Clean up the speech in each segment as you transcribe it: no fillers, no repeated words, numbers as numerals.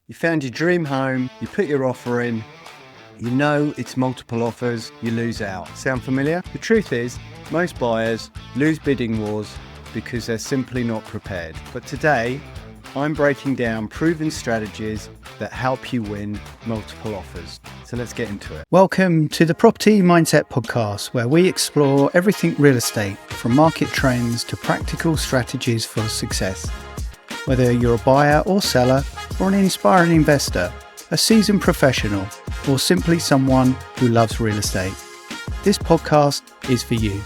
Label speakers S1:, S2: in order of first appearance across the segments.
S1: You found your dream home, you put your offer in, you know it's multiple offers, you lose out. Sound familiar? The truth is, most buyers lose bidding wars because they're simply not prepared. But today, I'm breaking down proven strategies that help you win multiple offers. So let's get into it.
S2: Welcome to the Property Mindset Podcast, where we explore everything real estate, from market trends to practical strategies for success. Whether you're a buyer or seller, or an inspiring investor, a seasoned professional, or simply someone who loves real estate, this podcast is for you.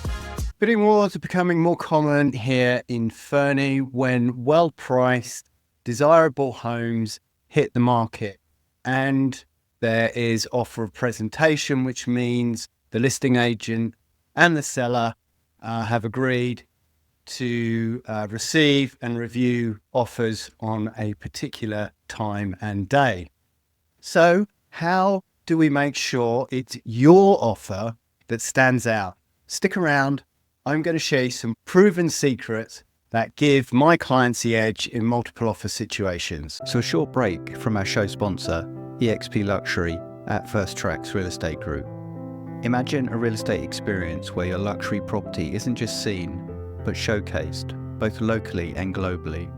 S1: Bidding wars are becoming more common here in Fernie when well-priced, desirable homes hit the market, and there is offer of presentation, which means the listing agent and the seller have agreed to receive and review offers on a particular time and day. So how do we make sure it's your offer that stands out? Stick around. I'm going to share some proven secrets that give my clients the edge in multiple offer situations.
S2: So a short break from our show sponsor, eXp Luxury at First Tracks Real Estate Group. Imagine a real estate experience where your luxury property isn't just seen, but showcased, both locally and globally.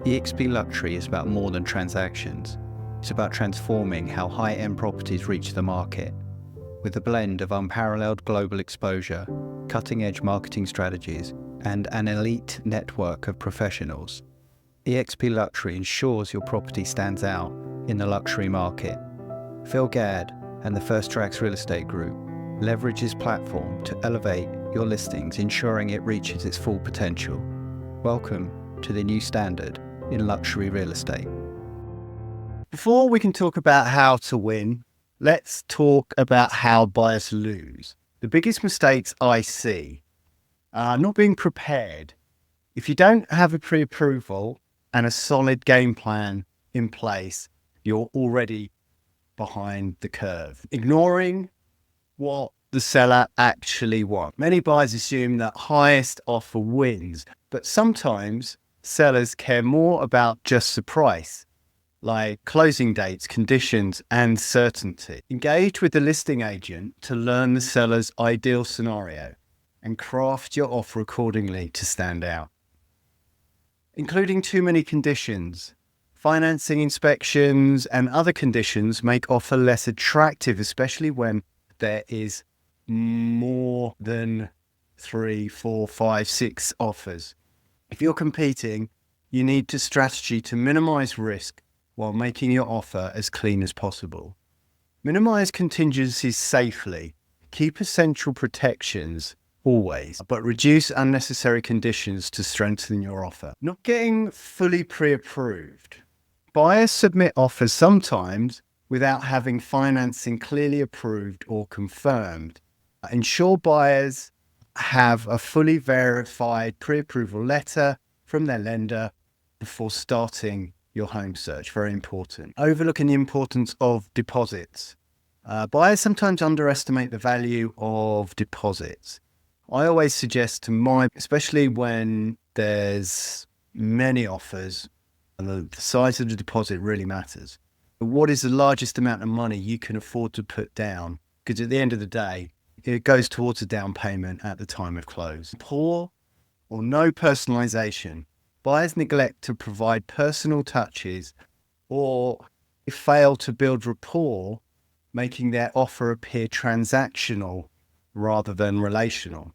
S2: eXp Luxury is about more than transactions. It's about transforming how high-end properties reach the market. With a blend of unparalleled global exposure, cutting-edge marketing strategies, and an elite network of professionals, eXp Luxury ensures your property stands out in the luxury market. Phil Gadd and the First Tracks Real Estate Group leverage his platform to elevate your listings, ensuring it reaches its full potential. Welcome to the new standard in luxury real estate.
S1: Before we can talk about how to win, let's talk about how buyers lose. The biggest mistakes I see are not being prepared. If you don't have a pre-approval and a solid game plan in place, you're already behind the curve. Ignoring what the seller actually wants. Many buyers assume that highest offer wins, but sometimes sellers care more about just the price, like closing dates, conditions, and certainty. Engage with the listing agent to learn the seller's ideal scenario and craft your offer accordingly to stand out. Including too many conditions, financing, inspections, and other conditions make offer less attractive, especially when there is more than 3, 4, 5, 6 offers. If you're competing, you need to strategy to minimize risk while making your offer as clean as possible. Minimize contingencies safely. Keep essential protections always, but reduce unnecessary conditions to strengthen your offer. Not getting fully pre-approved. Buyers submit offers sometimes without having financing clearly approved or confirmed. Ensure buyers have a fully verified pre-approval letter from their lender before starting your home search. Very important. Overlooking the importance of deposits. Buyers sometimes underestimate the value of deposits. I always suggest especially when there's many offers, and the size of the deposit really matters. What is the largest amount of money you can afford to put down? Because at the end of the day, it goes towards a down payment at the time of close. Poor or no personalization. Buyers neglect to provide personal touches or fail to build rapport, making their offer appear transactional rather than relational.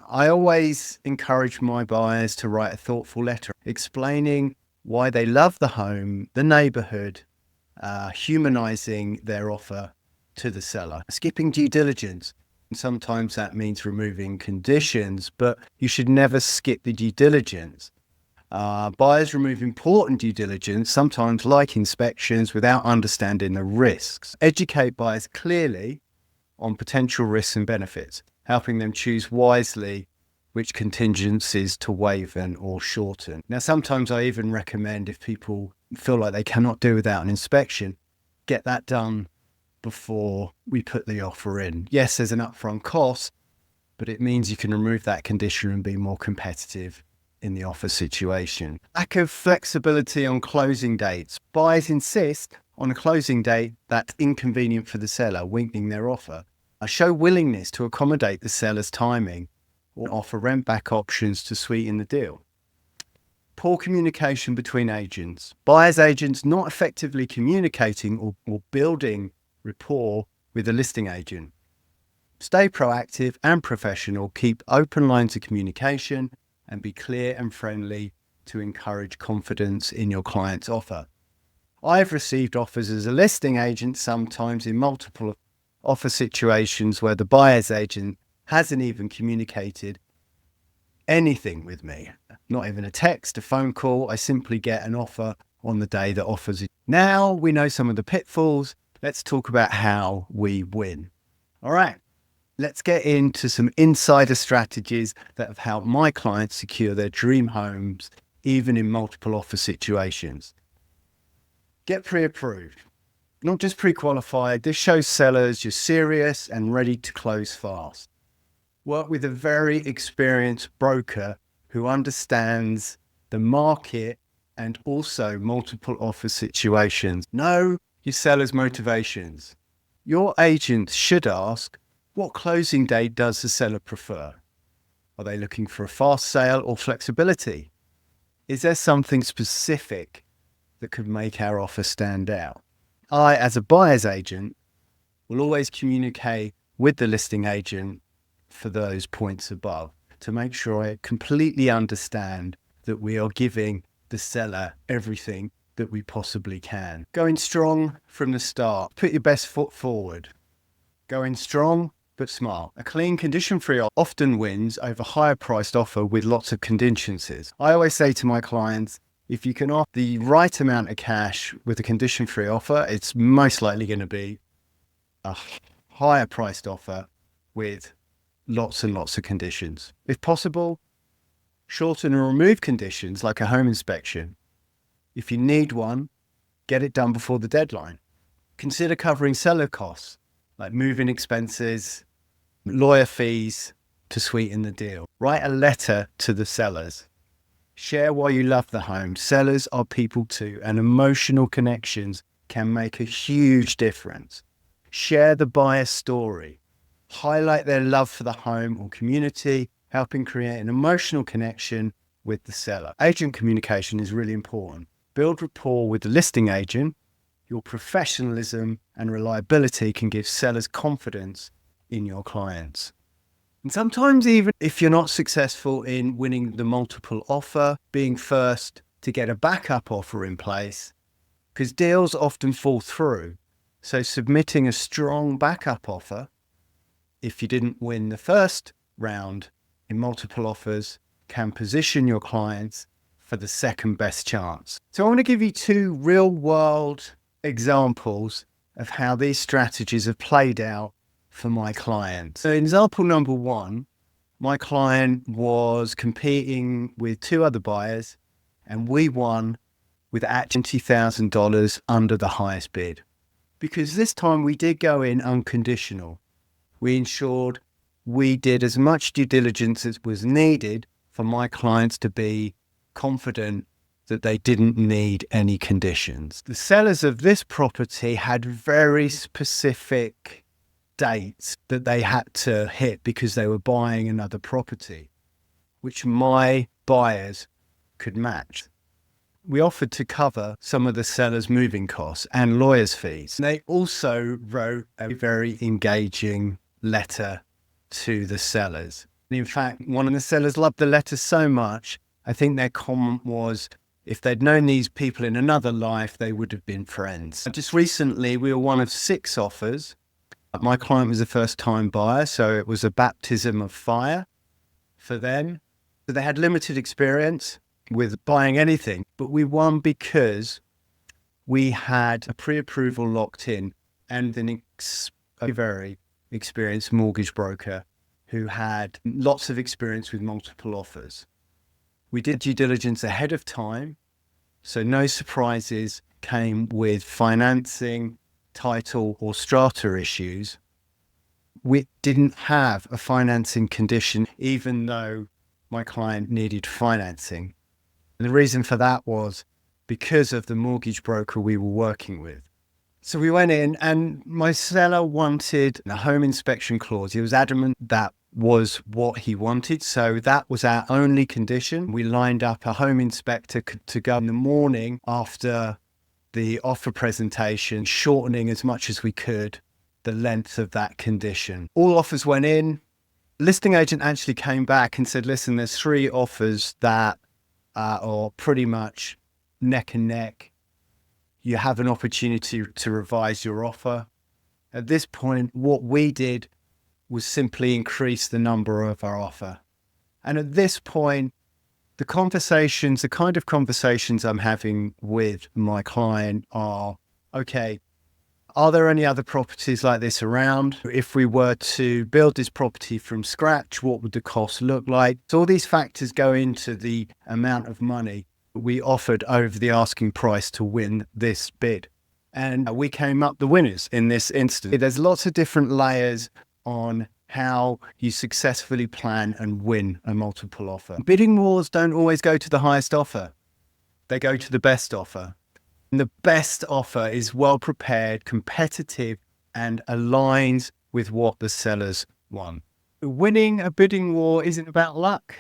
S1: I always encourage my buyers to write a thoughtful letter explaining why they love the home, the neighborhood, humanizing their offer to the seller. Skipping due diligence. Sometimes that means removing conditions, but you should never skip the due diligence. Buyers remove important due diligence, sometimes like inspections, without understanding the risks. Educate buyers clearly on potential risks and benefits, helping them choose wisely which contingencies to waive or shorten. Now, sometimes I even recommend, if people feel like they cannot do without an inspection, get that done before we put the offer in. Yes, there's an upfront cost, but it means you can remove that condition and be more competitive in the offer situation. Lack of flexibility on closing dates. Buyers insist on a closing date that's inconvenient for the seller, weakening their offer. Show willingness to accommodate the seller's timing or offer rent back options to sweeten the deal. Poor communication between agents. Buyer's agents not effectively communicating or building rapport with the listing agent. Stay proactive and professional. Keep open lines of communication and be clear and friendly to encourage confidence in your client's offer. I've received offers as a listing agent sometimes in multiple offer situations where the buyer's agent hasn't even communicated anything with me. Not even a text, a phone call. I simply get an offer on the day that offers it. Now we know some of the pitfalls. Let's talk about how we win. All right, let's get into some insider strategies that have helped my clients secure their dream homes, even in multiple offer situations. Get pre-approved, not just pre-qualified. This shows sellers you're serious and ready to close fast. Work with a very experienced broker who understands the market and also multiple offer situations. Know your seller's motivations. Your agent should ask, what closing date does the seller prefer? Are they looking for a fast sale or flexibility? Is there something specific that could make our offer stand out? I, as a buyer's agent, will always communicate with the listing agent for those points above to make sure I completely understand that we are giving the seller everything that we possibly can. Going strong from the start. Put your best foot forward. Going strong but smart. A clean condition-free offer often wins over higher priced offer with lots of contingencies. I always say to my clients, if you can offer the right amount of cash with a condition-free offer, it's most likely going to be a higher priced offer with lots and lots of conditions. If possible, shorten and remove conditions like a home inspection. If you need one, get it done before the deadline. Consider covering seller costs like moving expenses, lawyer fees to sweeten the deal. Write a letter to the sellers. Share why you love the home. Sellers are people too, and emotional connections can make a huge difference. Share the buyer's story. Highlight their love for the home or community, helping create an emotional connection with the seller. Agent communication is really important. Build rapport with the listing agent. Your professionalism and reliability can give sellers confidence in your clients. And sometimes even if you're not successful in winning the multiple offer, being first to get a backup offer in place, because deals often fall through. So submitting a strong backup offer, if you didn't win the first round in multiple offers, can position your clients for the second best chance. So I want to give you two real world examples of how these strategies have played out for my clients. So in example number one, my client was competing with two other buyers and we won with at $20,000 under the highest bid. Because this time we did go in unconditional. We ensured we did as much due diligence as was needed for my clients to be confident that they didn't need any conditions. The sellers of this property had very specific dates that they had to hit because they were buying another property, which my buyers could match. We offered to cover some of the seller's moving costs and lawyers' fees. They also wrote a very engaging letter to the sellers. And in fact, one of the sellers loved the letter so much, I think their comment was, if they'd known these people in another life, they would have been friends. Just recently, we were one of 6 offers. My client was a first-time buyer, so it was a baptism of fire for them. So they had limited experience with buying anything, but we won because we had a pre-approval locked in and a very experienced mortgage broker who had lots of experience with multiple offers. We did due diligence ahead of time, so no surprises came with financing, title or strata issues. We didn't have a financing condition, even though my client needed financing. And the reason for that was because of the mortgage broker we were working with. So we went in and my seller wanted a home inspection clause. He was adamant that was what he wanted. So that was our only condition. We lined up a home inspector to go in the morning after the offer presentation, shortening as much as we could the length of that condition. All offers went in. Listing agent actually came back and said, listen, there's 3 offers that are pretty much neck and neck. You have an opportunity to revise your offer. At this point, what we did was simply increase the number of our offer. And at this point, the kind of conversations I'm having with my client are, okay, are there any other properties like this around? If we were to build this property from scratch, what would the cost look like? So all these factors go into the amount of money we offered over the asking price to win this bid. And we came up the winners in this instance. There's lots of different layers on how you successfully plan and win a multiple offer. Bidding wars don't always go to the highest offer. They go to the best offer. And the best offer is well prepared, competitive, and aligns with what the sellers want. Winning a bidding war isn't about luck.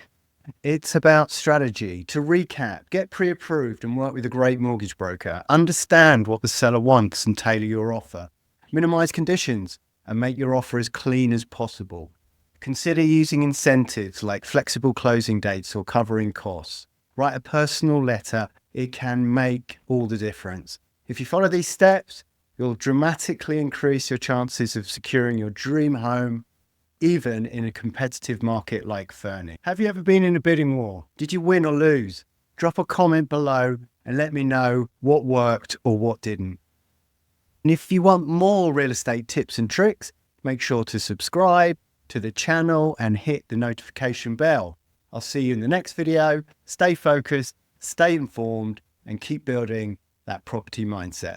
S1: It's about strategy. To recap, get pre-approved and work with a great mortgage broker. Understand what the seller wants and tailor your offer. Minimize conditions and make your offer as clean as possible. Consider using incentives like flexible closing dates or covering costs. Write a personal letter. It can make all the difference. If you follow these steps, you'll dramatically increase your chances of securing your dream home, even in a competitive market like Fernie. Have you ever been in a bidding war? Did you win or lose? Drop a comment below and let me know what worked or what didn't. And if you want more real estate tips and tricks, make sure to subscribe to the channel and hit the notification bell. I'll see you in the next video. Stay focused, stay informed, and keep building that property mindset.